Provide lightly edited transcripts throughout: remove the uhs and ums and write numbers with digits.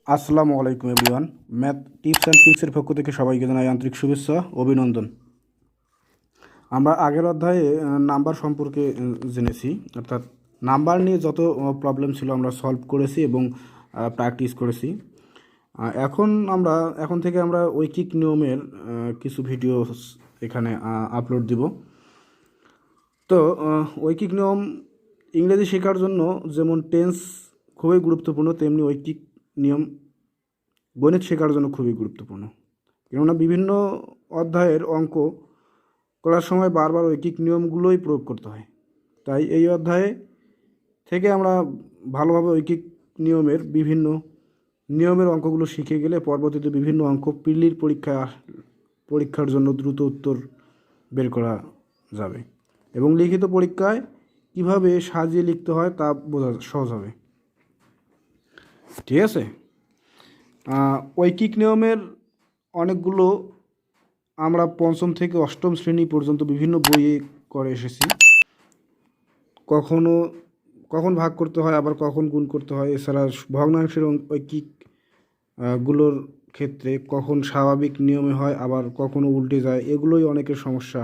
আসসালামু আলাইকুম everyone. Math tips and ট্রিক্সের পক্ষ থেকে সবাইকে জানাই আন্তরিক শুভেচ্ছা, অভিনন্দন। আমরা আগের অধ্যায়ে নাম্বার সম্পর্কে জেনেছি, অর্থাৎ নাম্বার নিয়ে যত প্রবলেম ছিল আমরা সলভ করেছি এবং প্র্যাকটিস করেছি। এখন থেকে আমরা ঐকিক নিয়মের কিছু ভিডিও এখানে আপলোড দিব। তো ঐকিক নিয়ম ইংরেজি শেখার জন্য যেমন টেন্স খুবই গুরুত্বপূর্ণ, তেমনি ঐকিক নিয়ম গণিত শেখার জন্য খুবই গুরুত্বপূর্ণ। কেননা বিভিন্ন অধ্যায়ের অঙ্ক করার সময় বারবার ঐকিক নিয়মগুলোই প্রয়োগ করতে হয়। তাই এই অধ্যায়ে থেকে আমরা ভালোভাবে ঐকিক নিয়মের বিভিন্ন নিয়মের অঙ্কগুলো শিখে গেলে পরবর্তীতে বিভিন্ন অঙ্ক প্রিলির পরীক্ষার জন্য দ্রুত উত্তর বের করা যাবে এবং লিখিত পরীক্ষায় কিভাবে সাজিয়ে লিখতে হয় তা বোঝা সহজ হবে। ঠিক আছে। ঐকিক নিয়মের অনেকগুলো আমরা পঞ্চম থেকে অষ্টম শ্রেণী পর্যন্ত বিভিন্ন বইয়ে করে এসেছি। কখন ভাগ করতে হয়, আবার কখন গুণ করতে হয়, এছাড়া ভগ্নাংশের ঐকিক গুলোর ক্ষেত্রে কখন স্বাভাবিক নিয়মে হয় আবার কখনো উল্টে যায়, এগুলোই অনেকের সমস্যা,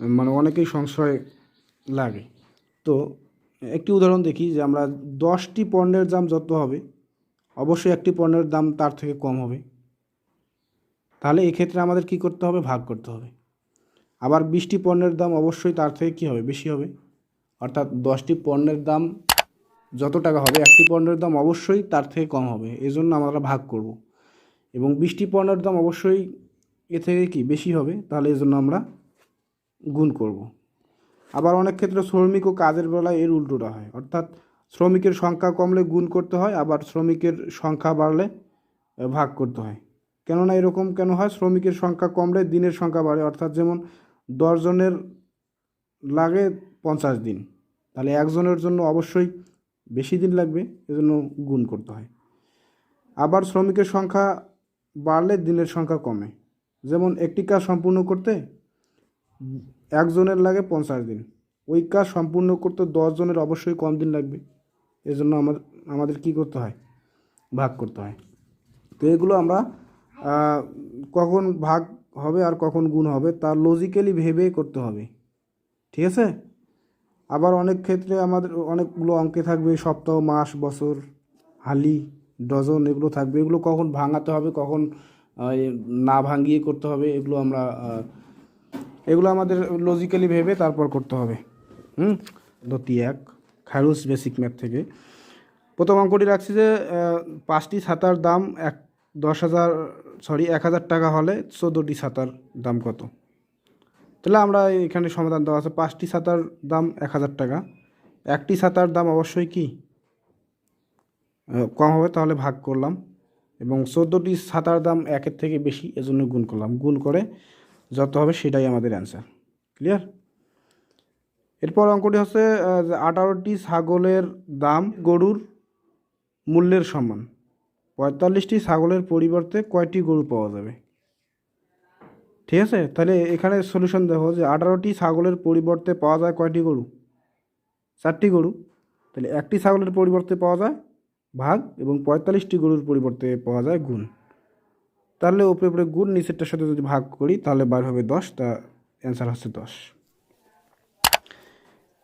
মানে অনেকেই সংশয় লাগে। তো একটি উদাহরণ দেখি যে আমরা 10টি পণ্যের দাম যত হবে অবশ্যই একটি পণ্যের দাম তার থেকে কম হবে, তাহলে এক্ষেত্রে আমাদের কি করতে হবে? ভাগ করতে হবে। আবার 20টি পণ্যের দাম অবশ্যই তার থেকে কী হবে? বেশি হবে। অর্থাৎ 10টি পণ্যের দাম যত টাকা হবে একটি পণ্যের দাম অবশ্যই তার থেকে কম হবে, এজন্য আমরা ভাগ করব। এবং 20টি পণ্যের দাম অবশ্যই এ থেকে কি বেশি হবে, তাহলে এজন্য আমরা গুণ করব। আবার অনেক ক্ষেত্রে শ্রমিক ও কাজের বেলায় এর উল্টোটা হয়, অর্থাৎ শ্রমিকের সংখ্যা কমলে গুণ করতে হয়, আবার শ্রমিকের সংখ্যা বাড়লে ভাগ করতে হয়। কেননা এরকম কেন হয়? শ্রমিকের সংখ্যা কমলে দিনের সংখ্যা বাড়ে, অর্থাৎ যেমন 10 জনের লাগে 50 দিন, তাহলে একজনের জন্য অবশ্যই বেশি দিন লাগবে, এজন্য গুণ করতে হয়। আবার শ্রমিকের সংখ্যা বাড়লে দিনের সংখ্যা কমে, যেমন একটি কাজ সম্পূর্ণ করতে একজনের লাগে 50 দিন, ওই কাজ সম্পূর্ণ করতে 10 জনের অবশ্যই কম দিন লাগবে, এজন্য আমাদের কি করতে হয়? ভাগ করতে হয়। তো এগুলো আমরা কখন ভাগ হবে আর কখন গুণ হবে তার লজিক্যালি ভেবে করতে হবে। ঠিক আছে। আবার অনেক ক্ষেত্রে আমাদের অনেকগুলো অঙ্কে থাকবে সপ্তাহ, মাস, বছর, হালি, ডজন, এগুলো থাকবে। এগুলো কখন ভাঙাতে হবে, কখন না ভাঙিয়ে করতে হবে, এগুলো আমাদের লজিক্যালি ভেবে তারপর করতে হবে। দ্বিতীয় এক খারুস বেসিক ম্যাথ থেকে প্রথম অঙ্কটি রাখছি যে 5টি ছাতার দাম 1,000 টাকা হলে 14টি ছাতার দাম কত? তাহলে আমরা এখানে সমাধান দেওয়া আছে 5টি ছাতার দাম 1,000 টাকা, একটি ছাতার দাম অবশ্যই কি কম হবে, তাহলে ভাগ করলাম, এবং 14টি ছাতার দাম 1-এর থেকে বেশি, এজন্য গুণ করলাম। গুণ করে যত হবে সেটাই আমাদের অ্যান্সার। ক্লিয়ার? এরপর অঙ্কটি হচ্ছে 18টি ছাগলের দাম গরুর মূল্যের সমান, 45টি ছাগলের পরিবর্তে কয়টি গরু পাওয়া যাবে? ঠিক আছে। তাহলে এখানে সলিউশন দেখো যে 18টি ছাগলের পরিবর্তে পাওয়া যায় কয়টি গরু? 4টি গরু। তাহলে একটি ছাগলের পরিবর্তে পাওয়া যায় ভাগ, এবং 45টি গরুর পরিবর্তে পাওয়া যায় গুণ। তাহলে উপরে গুণ, নিচেরটার সাথে যদি ভাগ করি তাহলে বার হবে 10, তা অ্যান্সার হচ্ছে 10।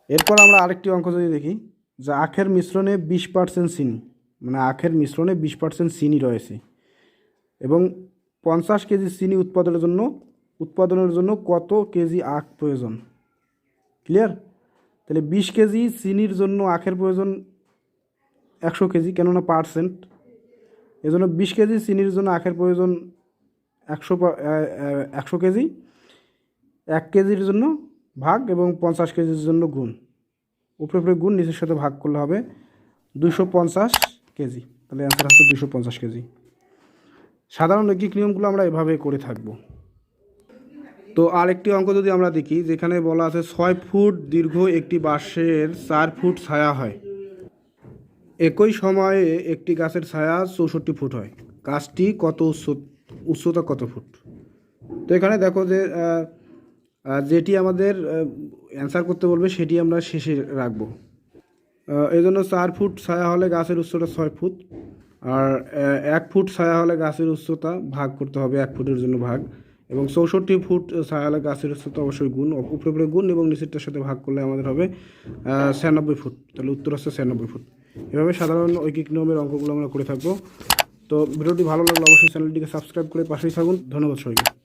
এরপর আমরা আরেকটি অঙ্ক যদি দেখি যে আখের মিশ্রণে 20% চিনি, মানে আখের মিশ্রণে 20% চিনি রয়েছে এবং 50 কেজি চিনি উৎপাদনের জন্য কত কেজি আখ প্রয়োজন? ক্লিয়ার? তাহলে 20 কেজি চিনির জন্য আখের প্রয়োজন 100 কেজি, কেননা পার্সেন্ট, এজন্য 20 কেজি চিনির জন্য আখের প্রয়োজন 100 কেজি, 1 কেজির জন্য ভাগ এবং 50 কেজির জন্য গুণ। উপরে গুণ, নিচের সাথে ভাগ করলে হবে 250 কেজি, তাহলে অ্যান্সার হচ্ছে 250 কেজি। সাধারণ ঐকিক নিয়মগুলো আমরা এভাবে করে থাকব। তো আরেকটি অঙ্ক যদি আমরা দেখি, যেখানে বলা আছে 6 ফুট দীর্ঘ একটি বাঁশের 4 ফুট ছায়া হয়, একই সময়ে একটি গাছের ছায়া 64 ফুট হয়, গাছটি কত উচ্চতা কত ফুট? তো এখানে দেখো যে যেটি আমাদের অ্যান্সার করতে বলবে সেটি আমরা শেষে রাখবো। এই জন্য 4 ফুট ছায়া হলে গাছের উচ্চতা 6 ফুট, আর 1 ফুট ছায়া হলে গাছের উচ্চতা ভাগ করতে হবে, 1 ফুটের জন্য ভাগ, এবং 64 ফুট ছায়া হলে গাছের উচ্চতা অবশ্যই গুণ, উপরে গুণ এবং নিচেরটার সাথে ভাগ করলে আমাদের হবে 96 ফুট। তাহলে উত্তর হচ্ছে 96 ফুট। এভাবে সাধারণ ঐকিক নিয়মের অঙ্কগুলো আমরা করে থাকবো। তো ভিডিওটি ভালো লাগলে অবশ্যই চ্যানেলটিকে সাবস্ক্রাইব করে পাশেই থাকুন। ধন্যবাদ সবাইকে।